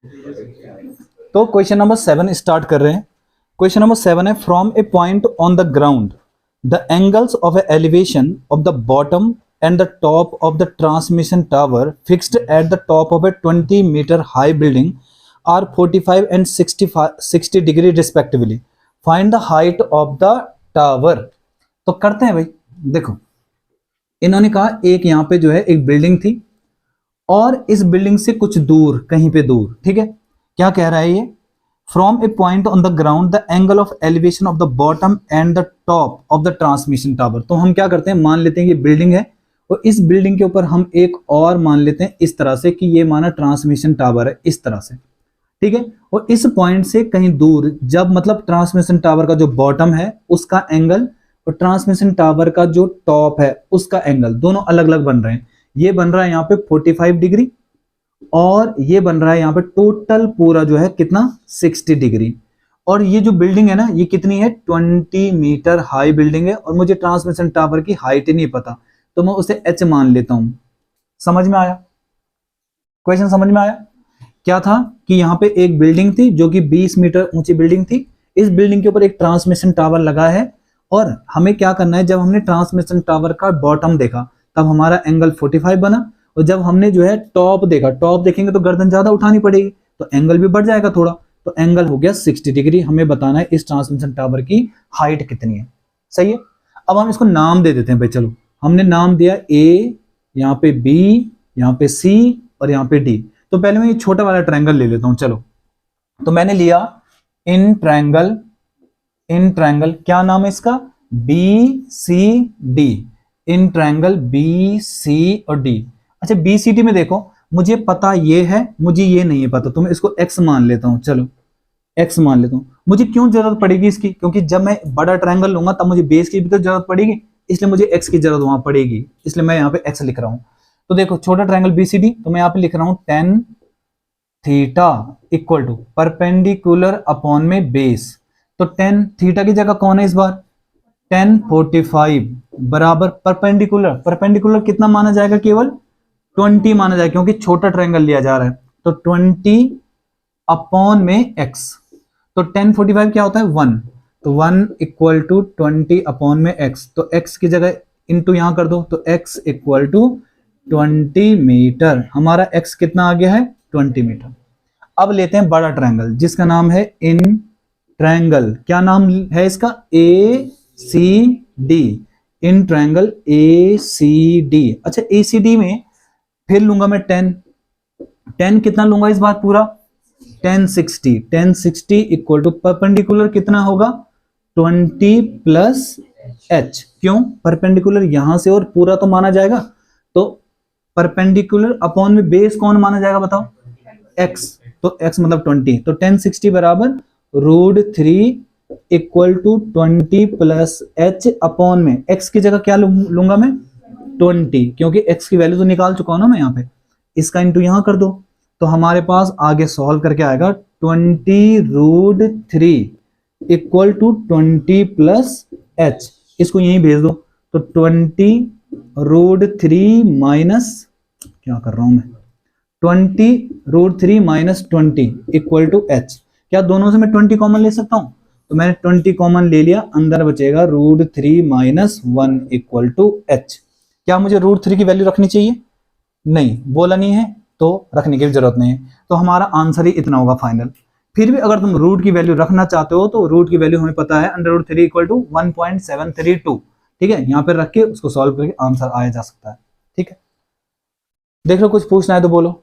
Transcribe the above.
तो question number 7 start कर रहे हैं। क्वेश्चन नंबर 7 है, from a point on the ground the angles of a elevation of the bottom and the top of the transmission tower fixed at the top of a 20 metre high building are 45 and 60 degree respectively, find the height of the tower. तो करते हैं भाई। देखो, इन्होंने कहा एक यहाँ पे जो है एक बिल्डिंग थी और इस बिल्डिंग से कुछ दूर, कहीं पे दूर, ठीक है, क्या कह रहा है ये, from a point on the ground the angle of elevation of the bottom and the top of the transmission tower. तो हम क्या करते हैं, मान लेते हैं ये बिल्डिंग है और इस बिल्डिंग के ऊपर हम एक और मान लेते हैं इस तरह से कि ये माना ट्रांसमिशन टावर है, इस तरह से, ठीक है। और इस पॉइंट से कहीं दूर, जब मतलब ट्रांसमिशन टावर का जो बॉटम है उसका एंगल और ट्रांसमिशन टावर का जो टॉप है उसका एंगल दोनों अलग अलग बन रहे हैं। ये बन रहा है यहाँ पे 45 डिग्री और ये बन रहा है यहाँ पे टोटल पूरा जो है कितना, 60 डिग्री। और ये जो बिल्डिंग है ना, ये कितनी है, 20 मीटर हाई बिल्डिंग है और मुझे ट्रांसमिशन टावर की हाइट ही नहीं पता, तो मैं उसे h मान लेता हूं। समझ में आया? क्वेश्चन समझ में आया? क्या था कि यहाँ पे एक बिल्डिंग थी जो कि 20 मीटर ऊंची बिल्डिंग थी। इस बिल्डिंग के ऊपर एक ट्रांसमिशन टावर लगा है और हमें क्या करना है, जब हमने ट्रांसमिशन टावर का बॉटम देखा तब हमारा एंगल 45 बना और जब हमने जो है टॉप देखा, टॉप देखेंगे तो गर्दन ज्यादा उठानी पड़ेगी तो एंगल भी बढ़ जाएगा थोड़ा, तो एंगल हो गया 60 डिग्री। हमें बताना है इस ट्रांसमिशन टावर की हाइट कितनी है। सही है। अब हम इसको नाम दे देते हैं भाई। चलो, हमने नाम दिया ए, यहाँ पे बी, यहाँ पे सी और यहाँ पे डी। तो पहले मैं ये छोटा वाला ट्रायंगल ले लेता हूं। चलो, तो मैंने लिया इन ट्रायंगल, क्या नाम है इसका, B C D, in triangle B C और डी। अच्छा, बी सी डी में देखो, मुझे पता ये है, मुझे ये नहीं है पता, तो मैं इसको एक्स मान लेता हूं। चलो, एक्स मान लेता हूं। मुझे क्यों जरूरत पड़ेगी इसकी, क्योंकि जब मैं बड़ा ट्रायंगल लूंगा तब मुझे बेस की भी तो जरूरत पड़ेगी, इसलिए मुझे एक्स की जरूरत वहां पड़ेगी, इसलिए मैं यहाँ पे एक्स लिख रहा हूं। तो देखो, छोटा ट्रायंगल बी सी डी, तो मैं यहाँ पे लिख रहा हूं tan theta equal to perpendicular upon में बेस। तो tan थीटा की जगह कौन है इस बार, tan 45 बराबर परपेंडिकुलर, परपेंडिकुलर कितना माना जाएगा, केवल 20 माना जाएगा क्योंकि छोटा ट्रायंगल लिया जा रहा है। तो 20 अपॉन में x, तो tan 45 क्या होता है 1, तो 1 इक्वल टू 20 अपॉन में x, तो x की जगह इंटू यहां कर दो, तो x इक्वल टू 20 मीटर। हमारा x कितना आ गया है, 20 मीटर। अब लेते हैं बड़ा ट्रायंगल जिसका नाम है इन ट्रायंगल, क्या नाम है इसका, A C D, in triangle A C D. अच्छा, ए सी डी में फिर लूंगा मैं 10 कितना लूंगा इस बार पूरा, 1060 इक्वल टू परपेंडिकुलर कितना होगा 20 प्लस h। क्यों, परपेंडिकुलर यहां से और पूरा तो माना जाएगा, तो परपेंडिकुलर अपॉन में बेस कौन माना जाएगा बताओ, x, तो x मतलब 20, तो 1060 बराबर √3 equal to 20 plus h upon में x की जगह क्या लूंगा मैं 20, क्योंकि x की वैल्यू तो निकाल चुका हूं ना मैं यहाँ पे, इसका इंटू यहां कर दो, तो हमारे पास आगे सॉल्व करके आएगा 20 √3 इक्वल टू 20 प्लस h, इसको यहीं भेज दो, तो 20 √3 माइनस, क्या कर रहा हूं मैं, 20 √3 माइनस 20 इक्वल टू h। क्या दोनों से मैं 20 कॉमन ले सकता हूं, तो मैंने 20 कॉमन ले लिया, अंदर बचेगा √3 माइनस 1 इक्वल टू h। क्या मुझे √3 की वैल्यू रखनी चाहिए, नहीं, बोला नहीं है तो रखने की जरूरत नहीं है, तो हमारा आंसर ही इतना होगा फाइनल। फिर भी अगर तुम रूट की वैल्यू रखना चाहते हो तो रूट की वैल्यू हमें पता है √3 इक्वल टू 1.732, ठीक है, यहाँ पे रख के उसको सॉल्व करके आंसर आया जा सकता है। ठीक है, देख लो, कुछ पूछना है तो बोलो।